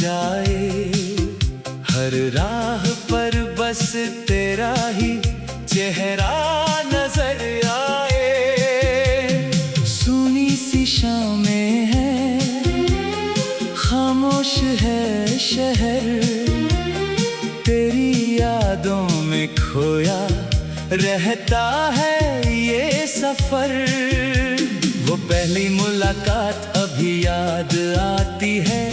जाए, हर राह पर बस तेरा ही चेहरा नजर आए। सुनी सी शामें हैं, खामोश है शहर, तेरी यादों में खोया रहता है ये सफर। वो पहली मुलाकात अभी याद आती है,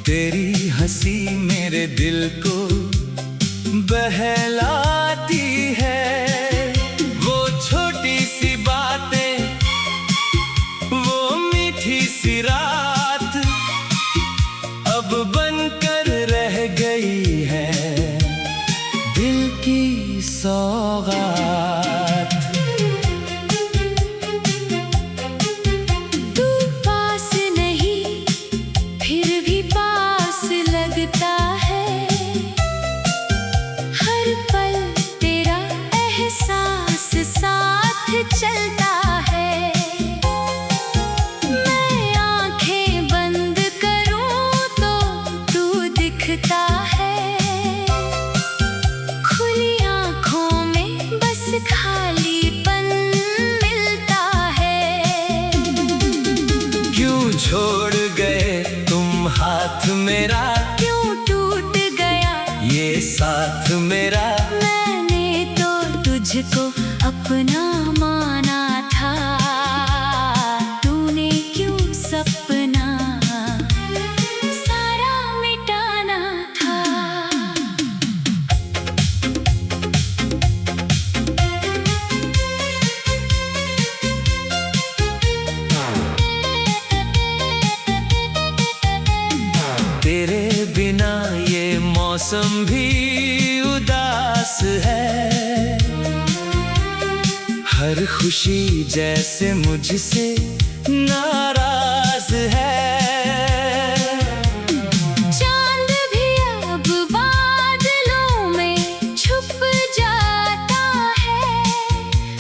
तेरी हंसी मेरे दिल को बहलाती है। वो छोटी सी बातें, वो मीठी सी रात अब बनकर रह गई है दिल की सौगात। तू पास नहीं फिर भी पास लगता है, हर पल तेरा एहसास साथ चलता है। मैं आंखें बंद करूं तो तू दिखता है, खुली आंखों में बस खालीपन मिलता है। क्यों छोड़ गए तुम हाथ मेरा, क्यों टूट गया ये साथ मेरा। मैंने तो तुझको अपना माना था, तूने क्यों सपना सारा मिटाना था। तेरे बिना ये मौसम भी उदास है, हर खुशी जैसे मुझसे नाराज है। चांद भी अब बादलों में छुप जाता है,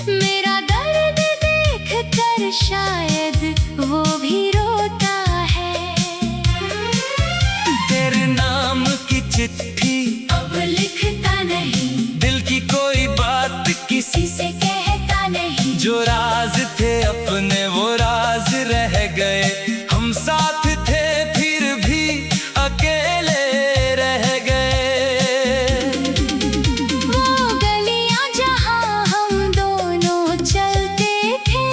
मेरा दर्द देख कर शायद वो भी रोता है। तेरे नाम की चिट्ठी अब लिखता नहीं, दिल की कोई बात किसी किसी से कहता नहीं। जो राज थे अपने वो राज रह गए, हम साथ थे फिर भी अकेले रह गए। वो गलियां जहां हम दोनों चलते थे,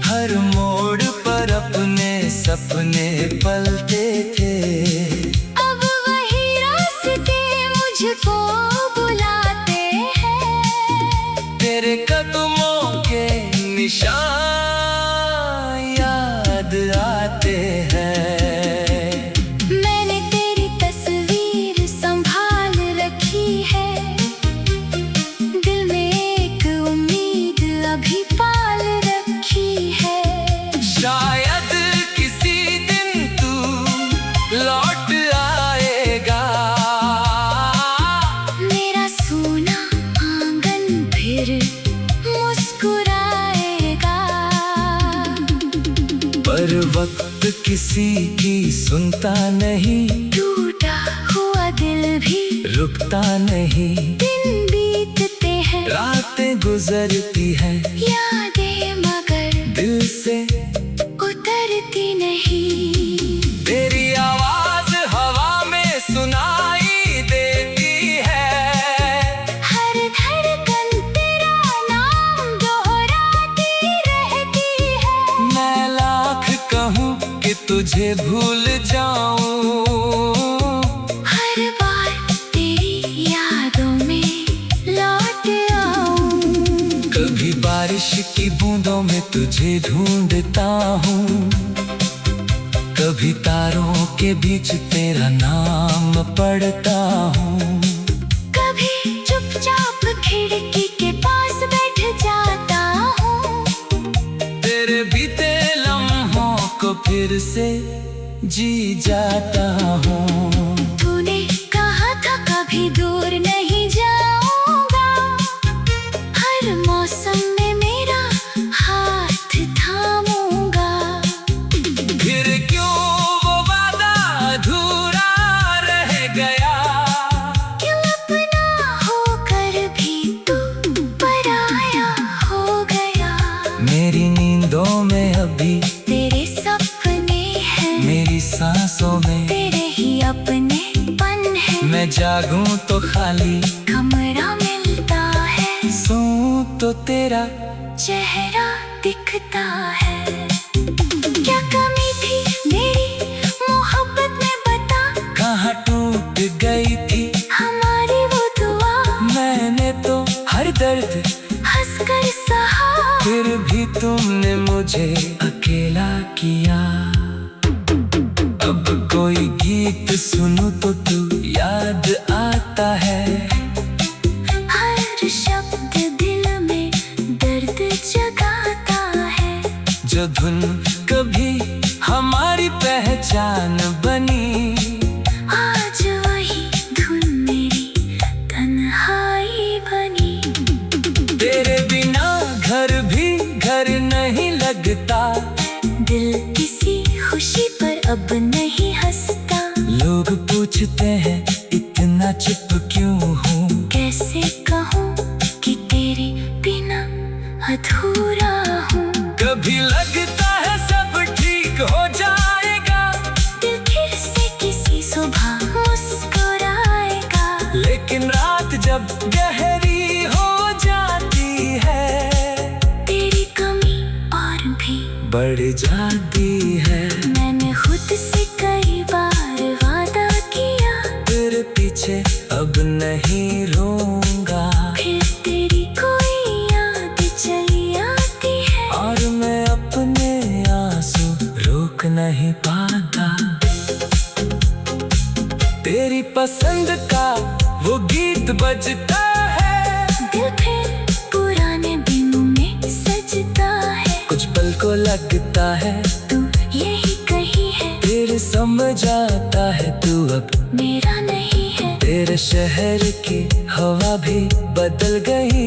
हर मोड़ पर अपने सपने पलते थे। अब वही रास्ते मुझको बुलाते हैं, तेरे कदमों के निशान याद आते हैं। मैंने तेरी तस्वीर संभाल रखी है, दिल में एक उम्मीद अभी पाल रखी है। शायद किसी दिन तू लौट आएगा, मेरा सोना आंगन फिर मुस्कुराएगा। पर वक्त किसी की सुनता नहीं, टूटा हुआ दिल भी रुकता नहीं। दिन बीतते हैं, रातें गुजरती हैं, यादें मगर दिल से उतरती नहीं। तेरी आवाज हवा में सुनाई देती है, हर धड़कन तेरा नाम दोहराती रहती है। मैं लाख कहूँ कि तुझे भूल जाऊं, हर बार तेरी यादों में लौट आऊं। कभी बारिश की बूंदों में तुझे ढूंढता हूँ, कभी तारों के बीच तेरा नाम पढ़ता हूँ। कभी चुपचाप खिड़की के पास बैठ जाता हूँ, तेरे बीते लम्हों को फिर से जी जाता हूँ। तूने कहा था कभी दूर नहीं जाऊंगा, हर मौसम में मेरा हाथ थामूंगा। फिर क्यों वो भी तेरे सपने हैं, मेरी सांसों में तेरे ही अपनेपन है। मैं जागूं तो खाली कमरा मिलता है, सोऊं तो तेरा चेहरा दिखता है। क्या कमी थी मेरी मोहब्बत में बता, कहाँ टूट गई थी हमारी वो दुआ। मैंने तो हर दर्द हंसकर सहा, फिर भी तुमने मुझे अकेला किया। अब कोई गीत सुनूं तो तू याद आता है, हर शब्द दिल में दर्द जगाता है। जो धुन कभी हमारी पहचान बनी, आज वही धुन मेरी तन्हाई बनी। तेरे बिना घर भी घर नहीं लगता, दिल किसी खुशी पर अब नहीं हंसता। लोग पूछते हैं इतना चुप क्यों हूँ, कैसे कहूँ कि तेरे बिना अधूरा हूँ। कभी लगता है सब ठीक हो जाएगा, दिल फिर से किसी सुबह मुस्कुराएगा। लेकिन रात जब गहरी हो जाती है, तेरी कमी और भी बढ़ जाती है। मैंने खुद से कई बार वादा किया, तेरे पीछे अब नहीं रोऊंगा। फिर तेरी कोई याद चली आती है, और मैं अपने आंसू रोक नहीं पाता। तेरी पसंद का वो गीत बजता है, दिल फिर पुराने दिनों में सजता है। कुछ पल को लगता है तू यही कही है, फिर समझ आता है तू अब मेरा नहीं है। तेरे शहर की हवा भी बदल गई,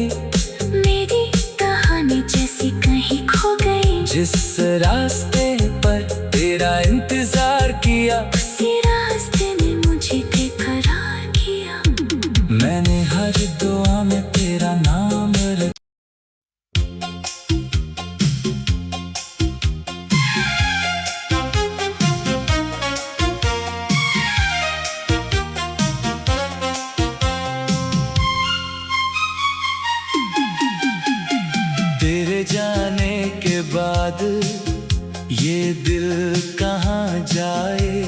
मेरी कहानी जैसी कहीं खो गई। जिस रास्ते पर तेरा इंतजार किया, उसी रास्ते ने मुझे बेकरार किया। मैंने हर दुआ में तेरा नाम रखा। तेरे जाने के बाद ये दिल कहाँ जाए,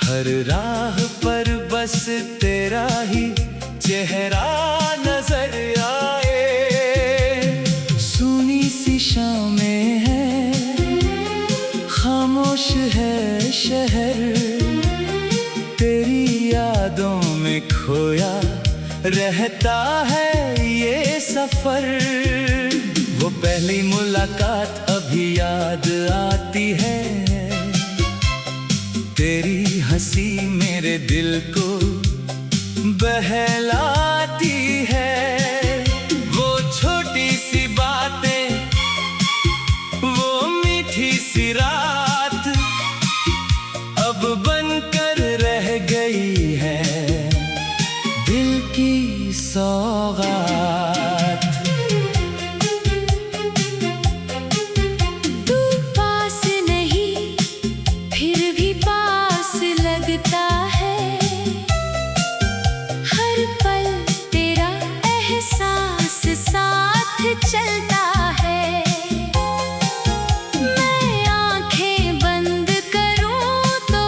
हर राह पर बस तेरा ही चेहरा नजर आए। सुनी सी शामें हैं, खामोश है शहर, तेरी यादों में खोया रहता है ये सफर। वो पहली मुलाकात अभी याद आती है, तेरी हंसी मेरे दिल को बहलाती है। वो छोटी सी बातें, वो मीठी सी रात अब बनकर रह गई है दिल की सौगात। तू पास नहीं फिर भी पास लगता है, हर पल तेरा एहसास साथ चलता है। मैं आंखें बंद करूं तो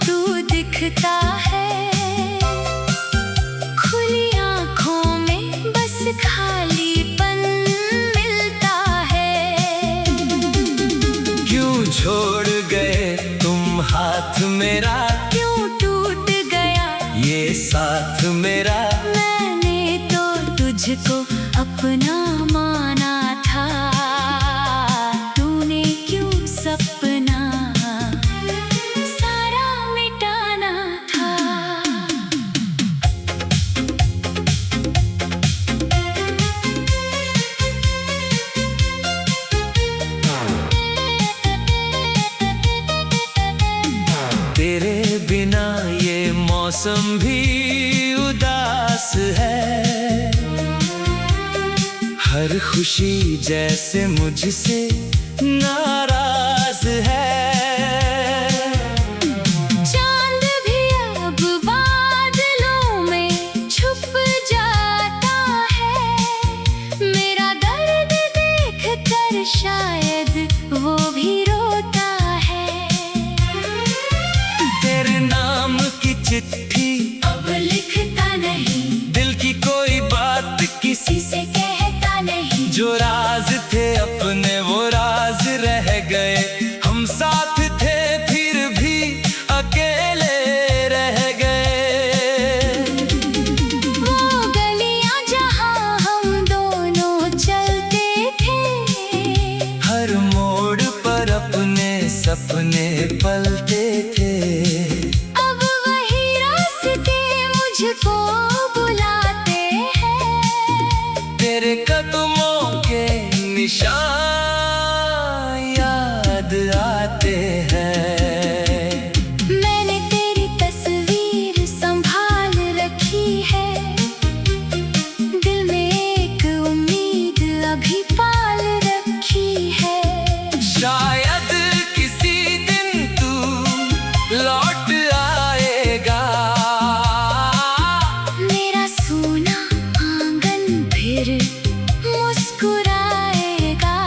तू दिखता है, खुली आंखों में बस खालीपन मिलता है। क्यों छोड़ गए तुम हाथ मेरा, क्यों टूट गया ये साथ मेरा। मैंने तो तुझको अपना माना था, तूने क्यों सपना सारा मिटाना था। तेरे बिना ये मौसम भी उदास है, हर खुशी जैसे मुझसे नाराज है। चांद भी अब बादलों में छुप जाता है, मेरा दर्द देख कर शायद वो भी रोता है। तेरे नाम की चिट्ठी अब लिखता नहीं, दिल की कोई बात किसी किसी से कहता नहीं। जो राज थे अपने वो राज रह गए, हम साथ थे फिर भी अकेले रह गए। वो गलियां जहां हम दोनों चलते थे, हर मोड़ पर अपने सपने पलते थे। अब वही रास्ते मुझको बुलाते हैं। तेरे कदमों के निशान याद आते हैं। मैंने तेरी तस्वीर संभाल रखी है, दिल में एक उम्मीद अभी पाल रखी है। शायद किसी दिन तू लौट आएगा, मेरा सोना आंगन फिर मुस्कुराएगा।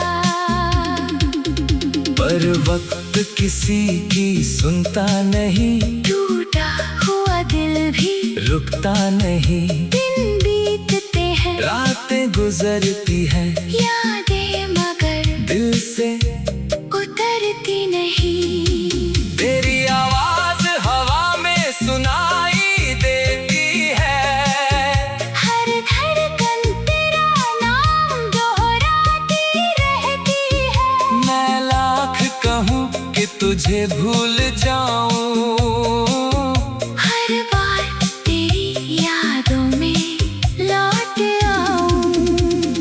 पर वक्त किसी की सुनता नहीं, टूटा हुआ दिल भी रुकता नहीं। दिन बीतते हैं, रातें गुजरती हैं, यादें मगर दिल से उतरती नहीं। तेरी आवाज हवा में सुनाई देती है। हर धड़कन तेरा नाम दोहराती रहती है। मैं लाख कहूँ कि तुझे भूल जाऊं, हर बार तेरी यादों में लौट आऊं।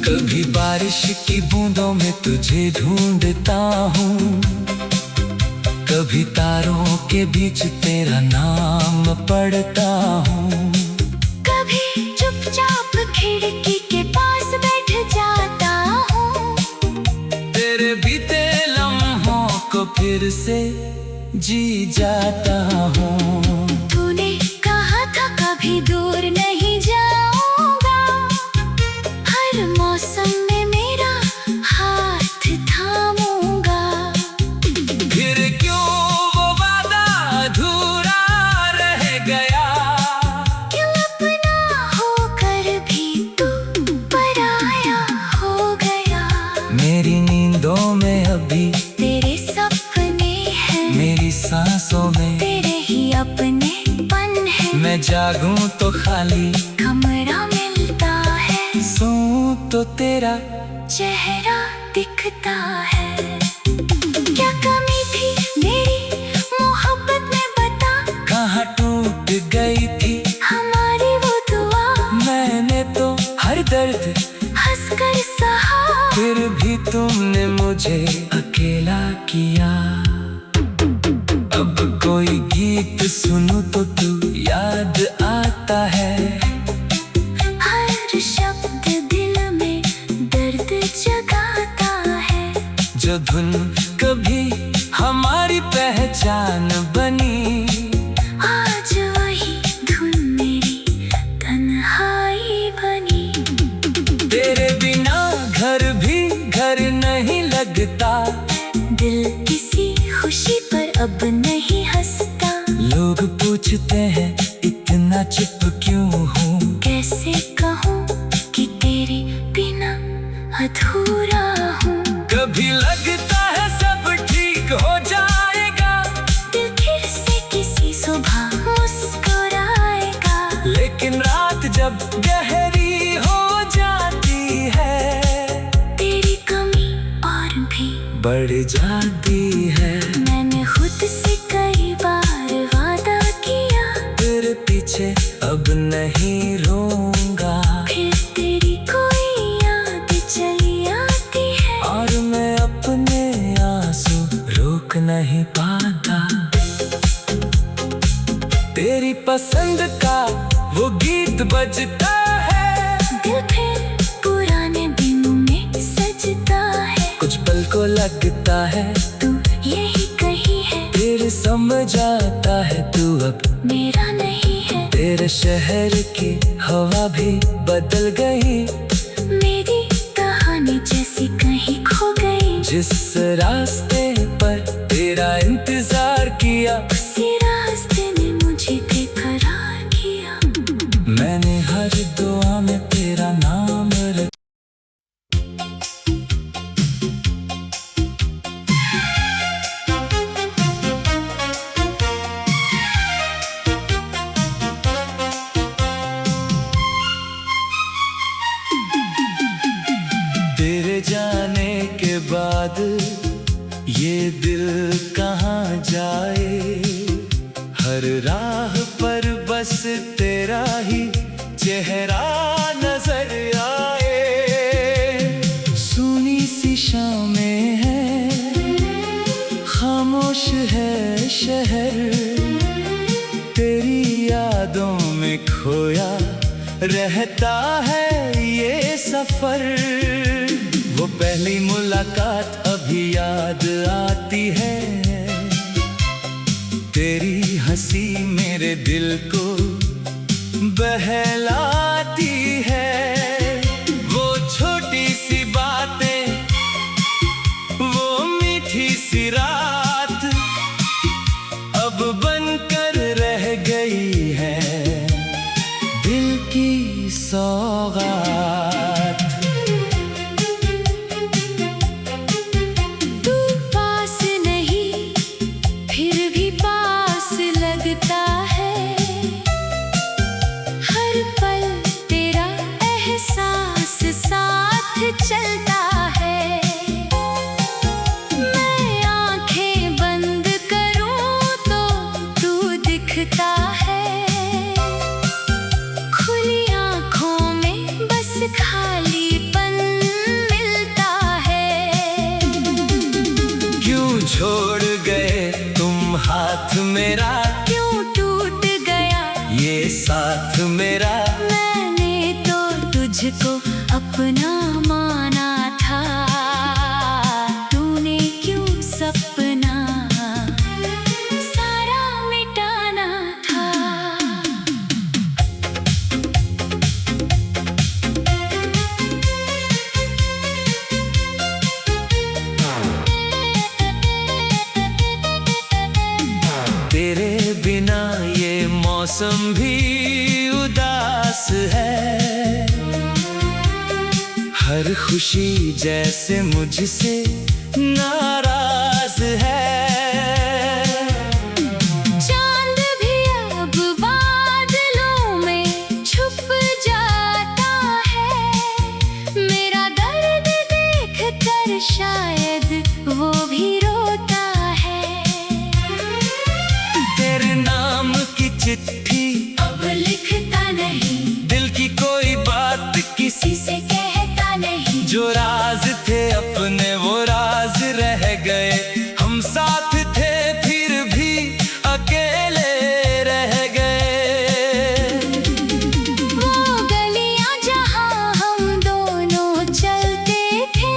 कभी बारिश की बूंदों में तुझे ढूंढता हूँ, कभी तारों के बीच तेरा नाम पढ़ता हूँ। कभी चुपचाप खिड़की के पास बैठ जाता हूँ। तेरे बीते लम्हों को फिर से जी जाता हूँ। तूने कहा था कभी दूर नहीं जाऊंगा, हर मौसम में मेरा हाथ थामूंगा। फिर क्यों वो वादा अधूरा रह गया, क्यों अपना होकर भी तू पराया हो गया। मेरी नींदों में अभी तेरे सपने हैं, मेरी सांसों में तेरे ही अपने पन है। मैं जागूं तो खाली, कमरा मिलता है, सोऊं तो तेरा चेहरा दिखता है। क्या कमी थी मेरी मोहब्बत में बता, कहाँ टूट गई थी हमारी वो दुआ। मैंने तो हर दर्द हंसकर सहा, फिर भी तुमने मुझे अकेला किया। अब कोई गीत सुनूं तो तू याद आता है, हर शब्द दिल में दर्द जगाता है। जो धुन कभी हमारी पहचान बनी, आज वही धुन मेरी तन्हाई बनी। तेरे बिना घर भी घर नहीं लगता, दिल किसी खुशी पर अब नहीं हंसता। लोग पूछते हैं इतना चुप क्यों हूँ, कैसे कहूँ कि तेरे बिना अधूरा हूँ। कभी लगता है सब ठीक हो जाएगा, दिल फिर से किसी सुबह मुस्कुराएगा। लेकिन रात जब गहरी हो जाती है, तेरी कमी और भी बढ़ जाती है। मैंने खुद से कई बार वादा किया, तेरे पीछे अब नहीं रोऊंगा। फिर तेरी कोई याद चली आती है, और मैं अपने आंसू रोक नहीं पाता। तेरी पसंद का वो गीत बजता है, दिल फिर पुराने दिनों में सजता है। कुछ पल को लगता है तू यही कही है, फिर समझ आता है तू अब मेरा नहीं है। तेरे शहर की हवा भी बदल गई, मेरी कहानी जैसी कहीं खो गई। जिस रास्ते पर तेरा इंतजार किया, उसी रास्ते ने मुझे बेकरार किया। मैंने हर दुआ में तेरा नाम रखा। तेरे जाने के बाद ये दिल कहाँ जाए, हर राह पर बस तेरा ही चेहरा नजर आए। सुनी सी शामें हैं, खामोश है शहर, तेरी यादों में खोया रहता है ये सफर। वो पहली मुलाकात अभी याद आती है, तेरी हंसी मेरे दिल को बहलाती है। वो छोटी सी बातें, वो मीठी सी रात अब बनकर रह गई है दिल की सौगात। तू पास नहीं फिर भी पास लगता है, हर पल तेरा एहसास साथ चलता है। मैं आंखें बंद करूं तो तू दिखता है, खुली आंखों में बस खालीपन मिलता है। क्यों छोड़ गए तुम हाथ मेरा, क्यों टूट गया ये साथ मेरा। मैंने तो तुझको अपना माना था, तूने क्यों सपना सारा मिटाना था। तेरे बिना ये मौसम भी उदास है, हर खुशी जैसे मुझसे नाराज है। चांद भी अब बादलों में छुप जाता है, मेरा दर्द देख कर शायद वो भी रोता है। तेरे नाम की चिट्ठी अब लिखता नहीं, दिल की कोई बात किसी किसी से कहता नहीं। जो राज थे अपने वो राज रह गए, हम साथ थे फिर भी अकेले रह गए। वो गलियां जहां हम दोनों चलते थे,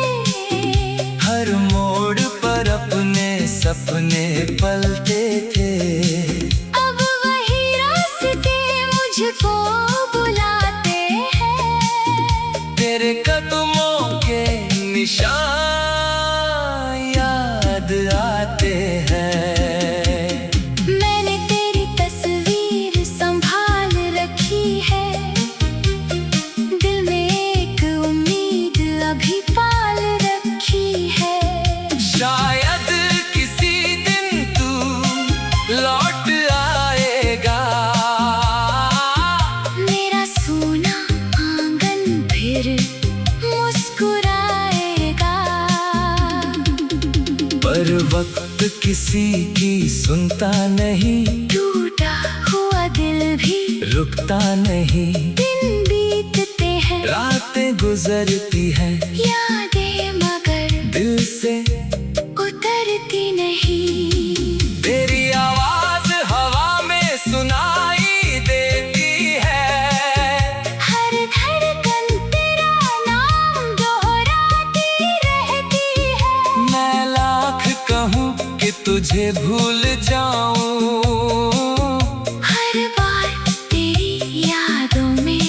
हर मोड़ पर अपने सपने पलते थे। अब वही रास्ते मुझको बुलाते हैं। तेरे कदमों के निशान याद आते हैं। मैंने तेरी तस्वीर संभाल रखी है, दिल में एक उम्मीद अभी पाल रखी है। शायद किसी दिन तू लौट आएगा, मेरा सोना आंगन फिर मुस्कुराएगा। पर वक्त किसी की सुनता नहीं, टूटा हुआ दिल भी रुकता नहीं। दिन बीतते हैं, रातें गुजरती हैं, यादें मगर दिल से उतरती नहीं। तेरी आवाज हवा में सुनाई देती है, हर धड़कन तेरा नाम दोहराती रहती है। मैं तुझे भूल जाऊं। हर बार तेरी यादों में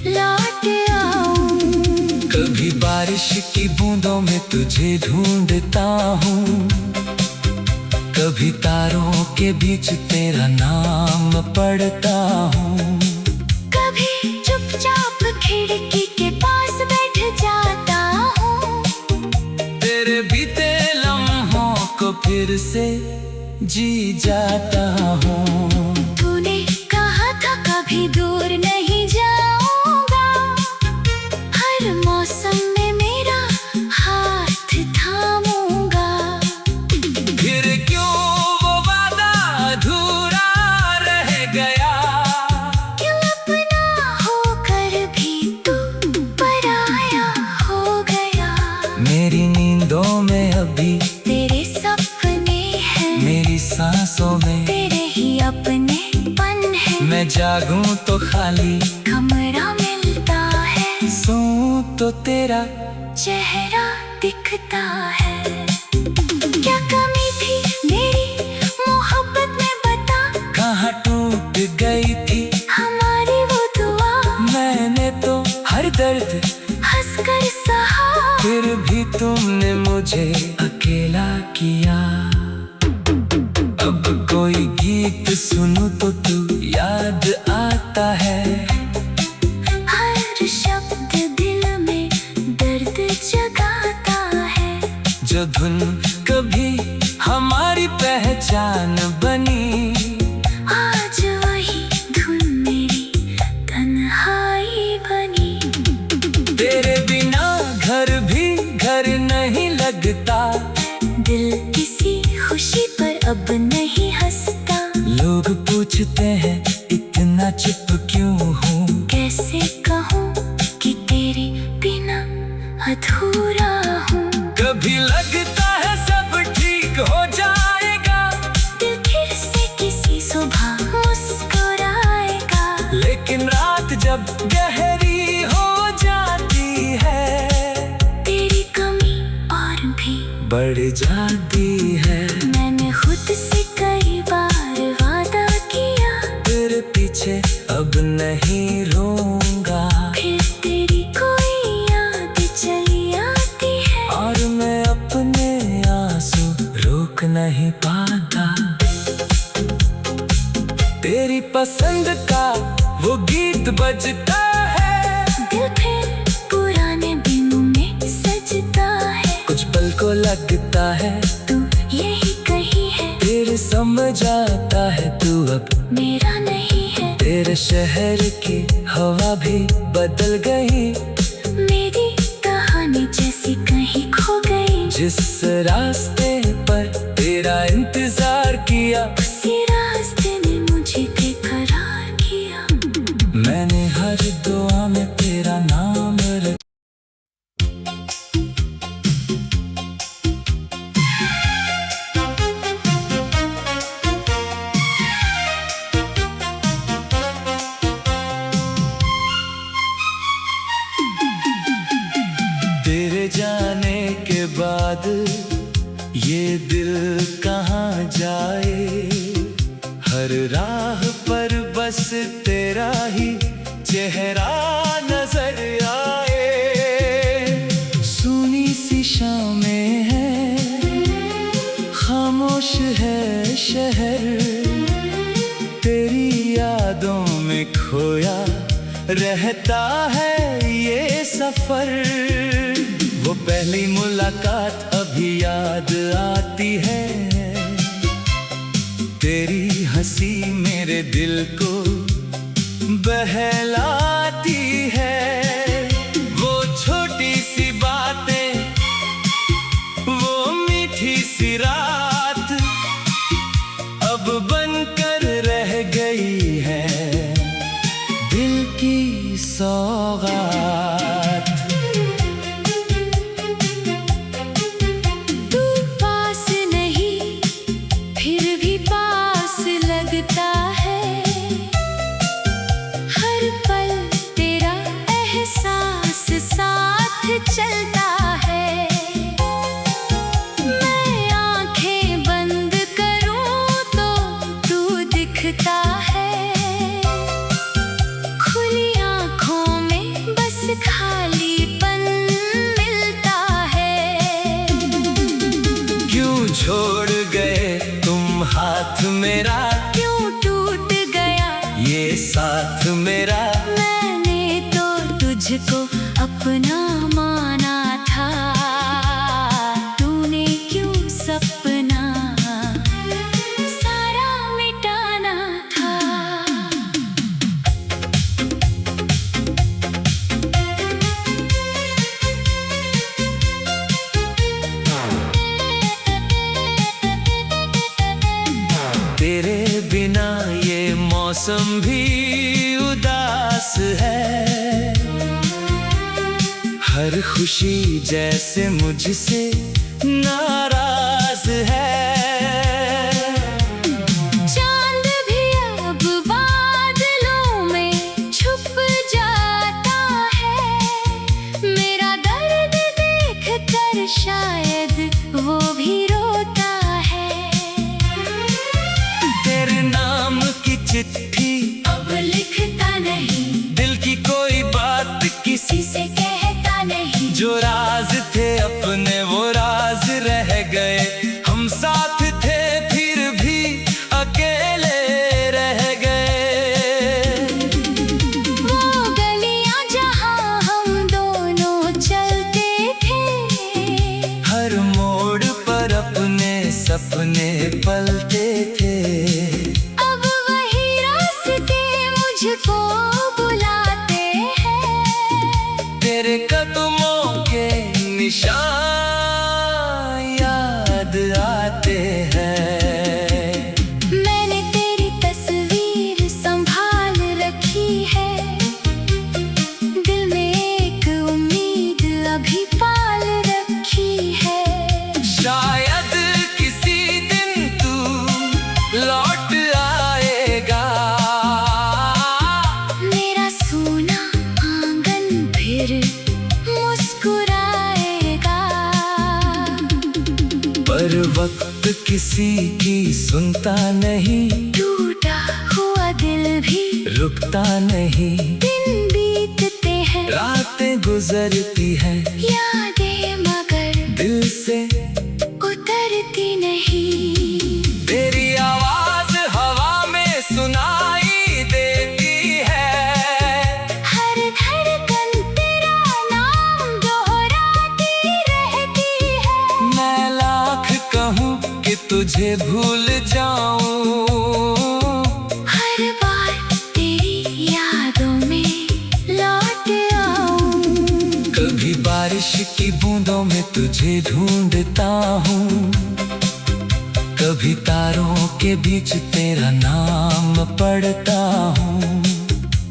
लौट आऊं। कभी बारिश की बूंदों में तुझे ढूंढता हूँ, कभी तारों के बीच तेरा नाम पढ़ता हूँ। कभी चुपचाप खिड़की के पास बैठ जाता हूँ। तेरे बीते लम्हों को फिर से जी जाता हूँ। तूने कहा था कभी दूर नहीं जाऊंगा, हर मौसम में मेरा हाथ थामूंगा। फिर क्यों वो वादा अधूरा रह गया? क्यों अपना होकर भी तू पराया हो गया? मेरी नींदों में अभी तेरे सपने हैं, मेरी सांसों में तेरे ही अपनेपन है। मैं जागूं तो खाली कमरा मिलता है, सोऊं तो तेरा चेहरा दिखता है। क्या कमी थी मेरी मोहब्बत में बता, कहाँ टूट गई थी हमारी वो दुआ। मैंने तो हर दर्द हंसकर सहा, फिर भी तुमने मुझे अकेला किया। अब कोई गीत सुनूं तो तू याद आता है। हर शब्द दिल में दर्द जगाता है। जो धुन कभी हमारी पहचान बनी, आज वही धुन मेरी तन्हाई बनी। तेरे बिना घर भी घर नहीं लगता। दिल किसी खुशी पर अब नहीं हंसता। लोग पूछते हैं इतना चुप क्यों हूँ। कैसे कहूँ कि तेरे बिना अधूरा हूँ। कभी लगता है सब ठीक हो जाएगा, दिल फिर से किसी सुबह मुस्कुराएगा। लेकिन रात जब गहरी हो जाती है, तेरी कमी और भी बढ़ जाती है। मैंने खुद से कई बार वादा किया, तेरे पीछे अब नहीं रोऊंगा। फिर तेरी कोई याद चली आती है, और मैं अपने आंसू रोक नहीं पाता। तेरी पसंद का वो गीत बजता है, दिल फिर पुराने दिनों में सजता है। कुछ पल को लगता है तू यही कही है, फिर समझ आता है तू अब मेरा नहीं है। तेरे शहर की हवा भी बदल गई, मेरी कहानी जैसी कहीं खो गई। जिस रास्ते पर तेरा इंतजार किया, उसी रास्ते ने मुझे बेकरार किया। मैंने हर दुआ में तेरा नाम रखा। तेरे जाने के बाद ये दिल कहाँ जाए। हर राह पर बस तेरा ही चेहरा नजर आए। सुनी सी शामें हैं, खामोश है शहर, तेरी यादों में खोया रहता है ये सफर। वो पहली मुलाकात अभी याद आती है, तेरी हंसी मेरे दिल को बहलाती है। वो छोटी सी बातें, वो मीठी सी रात अब बनकर रह गई है दिल की सौगात। तू पास नहीं फिर भी पास लगता है। हर पल मेरा क्यों टूट गया ये साथ मेरा। मैंने तो तुझको अपना माना था, तूने क्यों सपना सारा मिटाना था। तेरे बिना ये मौसम भी उदास है, हर खुशी जैसे मुझसे नाराज है। चांद भी अब बादलों में छुप जाता है, मेरा दर्द देख कर शायद वो भी रोता है। तेरे नाम की चिट्ठी अब लिखता नहीं, दिल की कोई बात किसी किसी से कहता नहीं। जो राज थे अपने वो राज रह गए, हम साथ थे फिर भी अकेले रह गए। वो गलियां जहां हम दोनों चलते थे, हर मोड़ पर अपने सपने पलते थे। अब वही रास्ते मुझको बुलाते हैं, तेरे कदमों के निशान याद आते हैं। मैंने तेरी तस्वीर संभाल रखी है, दिल में एक उम्मीद अभी पाल रखी है। शायद किसी दिन तू लौट आएगा, मेरा सोना आंगन फिर मुस्कुराएगा। पर वक्त किसी की सुनता नहीं, टूटा हुआ दिल भी रुकता नहीं। दिन बीतते हैं, रातें गुजरती हैं, यादें मगर दिल से उतरती नहीं। तेरी आवाज हवा में सुनाई देती है, हर धड़कन तेरा नाम दोहराती रहती है। मैं लाख कहूँ कि तुझे भूल जाऊं, हर बार तेरी यादों में लौट आऊं। कभी बारिश की बूंदों में तुझे ढूंढता हूँ, कभी तारों के बीच तेरा नाम पढ़ता हूँ।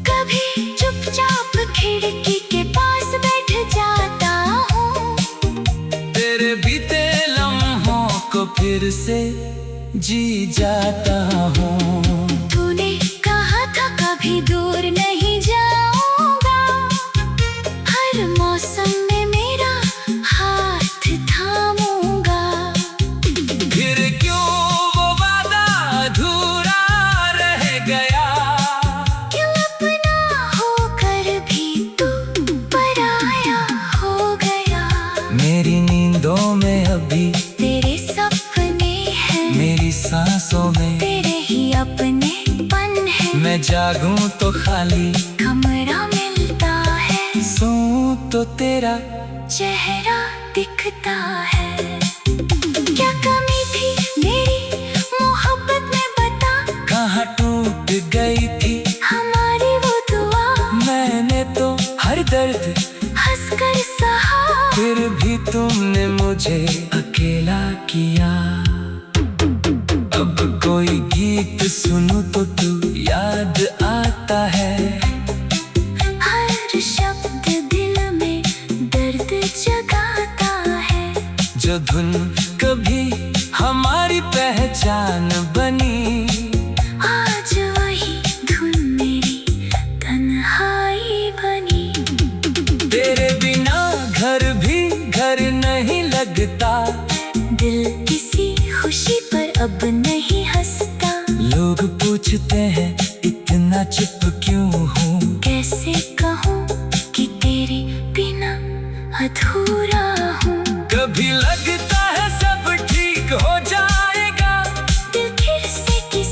कभी चुपचाप खिड़की के पास बैठ जाता हूँ, तेरे बीते लम्हों को फिर से जी जाता हूँ। तूने कहा था कभी दूर नहीं जाऊंगा, हर मौसम में मेरा हाथ थामूंगा। फिर क्यों वो वादा अधूरा रह गया, क्यों अपना होकर भी तू पराया हो गया। मेरी नींदों में अभी तेरे सपने हैं, मेरी सांसों में तेरे ही अपनेपन है। मैं जागूं तो खाली, कमरा मिलता है, सोऊं तो तेरा चेहरा दिखता है। क्या कमी थी मेरी मोहब्बत में बता, कहाँ टूट गई थी हमारी वो दुआ। मैंने तो हर दर्द हंसकर सहा, फिर भी तुमने मुझे अकेला किया। अब कोई गीत सुनूं तो तू याद आता है, हर शब्द दिल में दर्द जगाता है। जो धुन कभी हमारी पहचान बनी, आज वही धुन मेरी तन्हाई बनी। तेरे बिना घर भी घर नहीं लगता, दिल किसी खुशी पर अब नहीं हंसता। लोग पूछते हैं इतना चुप क्यों हूँ, कैसे कहूँ कि तेरे बिना अधूरा हूँ। कभी लगता है सब ठीक हो जाएगा, दिल फिर से किसी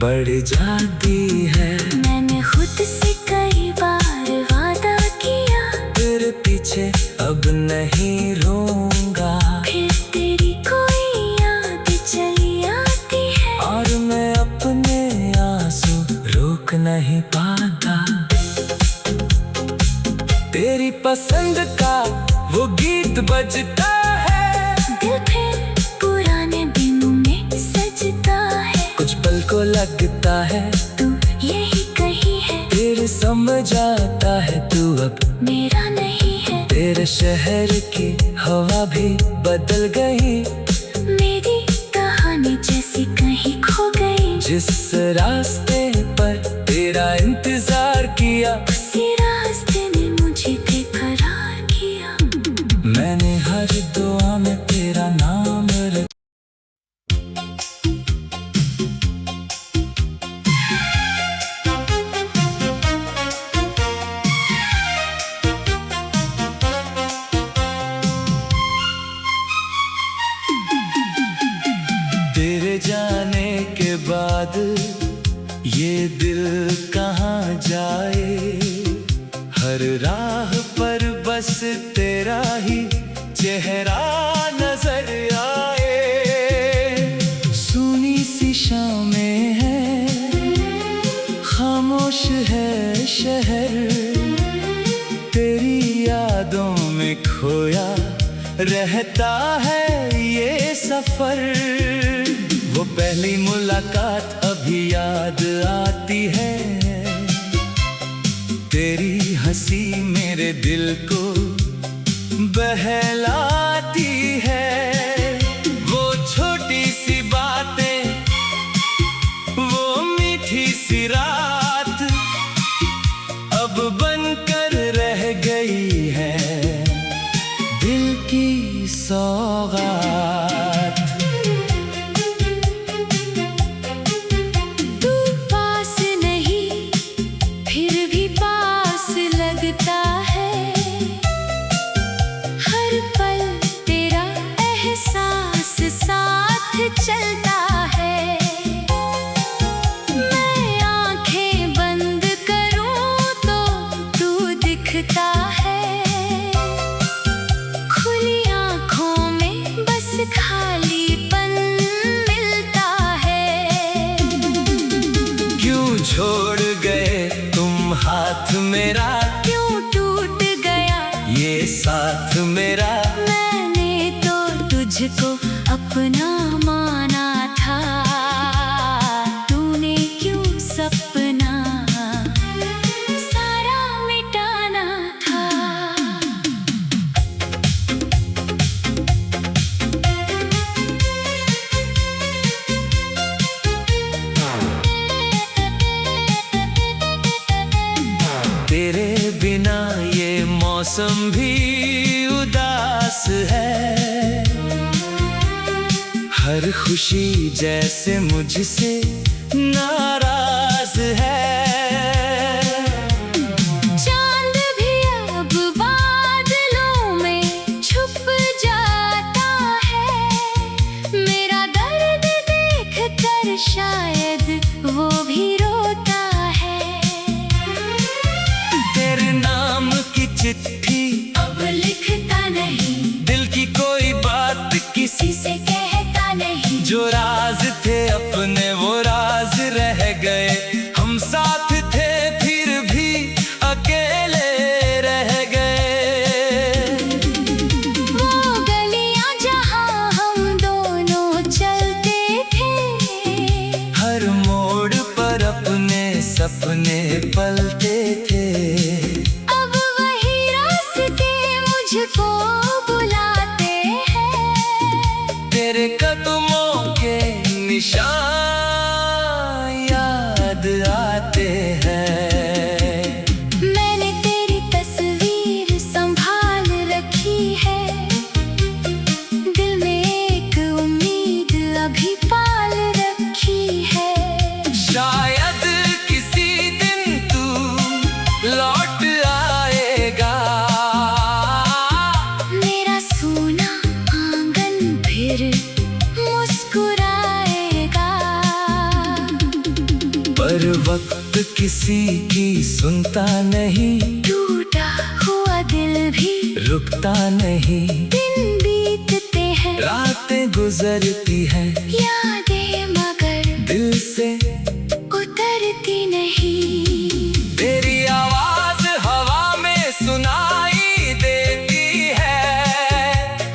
बढ़ जाती है। मैंने खुद से कई बार वादा किया, तेरे पीछे अब नहीं रहूंगा। फिर तेरी कोई याद चली आती है, और मैं अपने आंसू रोक नहीं पाता। तेरी पसंद का वो गीत बजता है, दिल फिर पुराने दिनों में सजता है। कुछ पल को लगता है तू यही कही है, फिर समझ आता है तू अब मेरा नहीं है। तेरे शहर की हवा भी बदल गई, मेरी कहानी जैसी कहीं खो गई। जिस रास्ते पर तेरा इंतजार किया, उसी रास्ते ने मुझे बेकरार किया। मैंने हर दुआ में तेरा नाम रखा। तेरे जाने के बाद ये दिल कहाँ जाए, हर राह पर बस तेरा ही चेहरा नजर आए। सुनी सी शामें हैं, खामोश है शहर, तेरी यादों में खोया रहता है ये सफर। वो पहली मुलाकात अभी याद आती है, तेरी हंसी मेरे दिल को बहलाती है। वो छोटी सी बातें, वो मीठी सी रात अब बनकर रह गई है दिल की सौगात। तू पास नहीं फिर भी पास लगता है, हर पल तेरा एहसास साथ चलता है। मैं आंखें बंद करूं तो तू दिखता है, खुली आंखों में बस खालीपन मिलता है। क्यों छोड़ गए तुम हाथ मेरा, क्यों टूट गया ये साथ मेरा। मैंने तो तुझको अपना माना था, तूने क्यों सपना सारा मिटाना था। तेरे बिना ये मौसम भी उदास है, हर खुशी जैसे मुझसे नाराज है। चांद भी अब बादलों में छुप जाता है, मेरा दर्द देख कर शायद वो भी रोता है। तेरे नाम की चिट्ठी अब लिखता नहीं, दिल की कोई बात किसी किसी से कहता नहीं। जो राज थे अपने वो राज रह गए, हम साथ थे फिर भी अकेले रह गए। वो गलियां जहां हम दोनों चलते थे, हर मोड़ पर अपने सपने पलते थे। अब वही रास्ते मुझको बुलाते हैं। तेरे कदमों के निशान याद आते हैं। मैंने तेरी तस्वीर संभाल रखी है, दिल में एक उम्मीद अभी पाल रखी है। शायद किसी दिन तू पर वक्त किसी की सुनता नहीं, टूटा हुआ दिल भी रुकता नहीं। दिन बीतते हैं, रातें गुजरती हैं, यादें मगर दिल से उतरती नहीं। तेरी आवाज हवा में सुनाई देती है,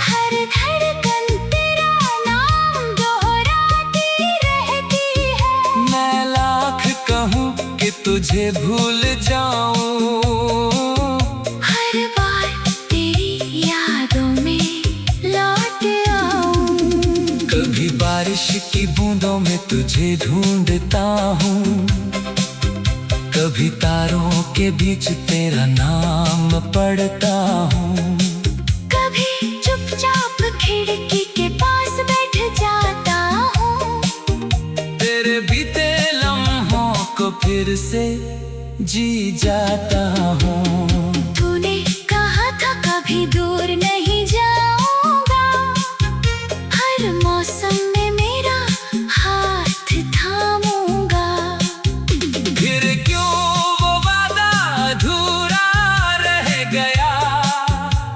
हर धड़कन तेरा नाम दोहराती रहती है। मैं लाख कहूँ कि तुझे भूल जाऊं, हर बार तेरी यादों में लौट आऊं। कभी बारिश की बूंदों में तुझे ढूंढता हूँ, कभी तारों के बीच तेरा नाम पढ़ता हूँ। कभी चुपचाप खिड़की के पास बैठ जाता हूँ, तेरे बीते लम्हों को फिर से जी जाता हूँ। तूने कहा था कभी दूर नहीं जाऊंगा, हर मौसम में मेरा हाथ थामूंगा। फिर क्यों वो वादा अधूरा रह गया,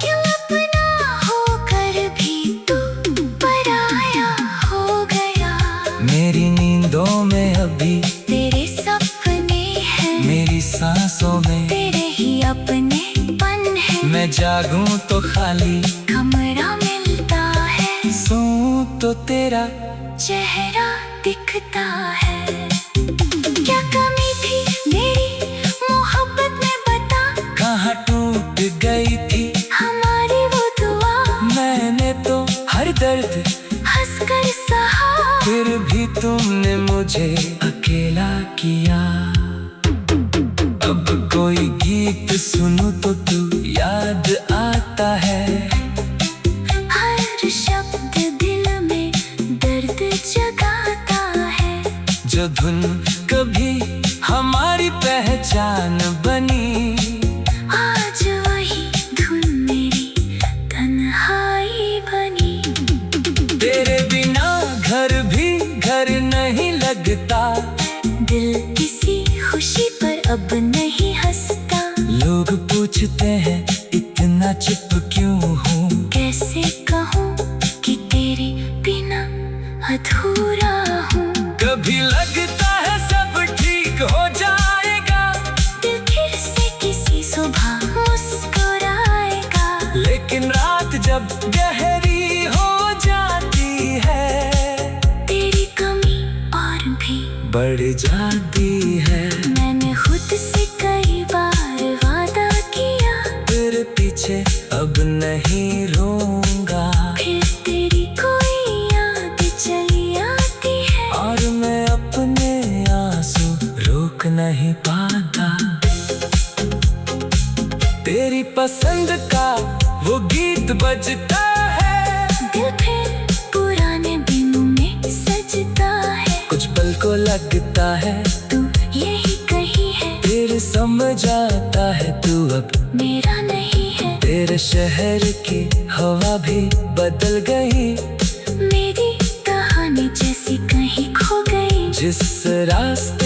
क्यों अपना होकर भी तू पराया हो गया। मेरी नींदों में अभी तेरे सपने हैं, मेरी सांसों में तेरे ही अपने पन है। मैं जागूं तो खाली, कमरा मिलता है, सोऊं तो तेरा चेहरा दिखता है। क्या कमी थी मेरी मोहब्बत में बता, कहाँ टूट गई थी हमारी वो दुआ। मैंने तो हर दर्द हंसकर सहा, फिर भी तुमने मुझे अकेला किया। अब कोई गीत सुनूं तो तू याद आता है, हर शब्द दिल में दर्द जगाता है। जो धुन कभी हमारी पहचान बनी, आज वही धुन मेरी तन्हाई बनी। तेरे बिना घर भी घर नहीं लगता, दिल किसी खुशी पर अब नहीं हंसता। लोग पूछते हैं इतना चुप क्यों हूँ, कैसे कहूँ कि तेरे बिना अधूरा हूँ। कभी लगता है सब ठीक हो जाएगा, दिल फिर से किसी सुबह मुस्कुराएगा। लेकिन रात जब गहरी हो जाती है, तेरी कमी और भी बढ़ जाती है। मैंने खुद से कई बार वादा किया, तेरे पीछे अब नहीं रोऊंगा। फिर तेरी कोई याद चली आती है, और मैं अपने आंसू रोक नहीं पाता। तेरी पसंद का वो गीत बजता है, दिल फिर पुराने दिनों में सजता है। कुछ पल को लगता है तू यही कही है, फिर समझ आता है तू अब मेरा नहीं है। तेरे शहर की हवा भी बदल गई, मेरी कहानी जैसी कहीं खो गई। जिस रास्ते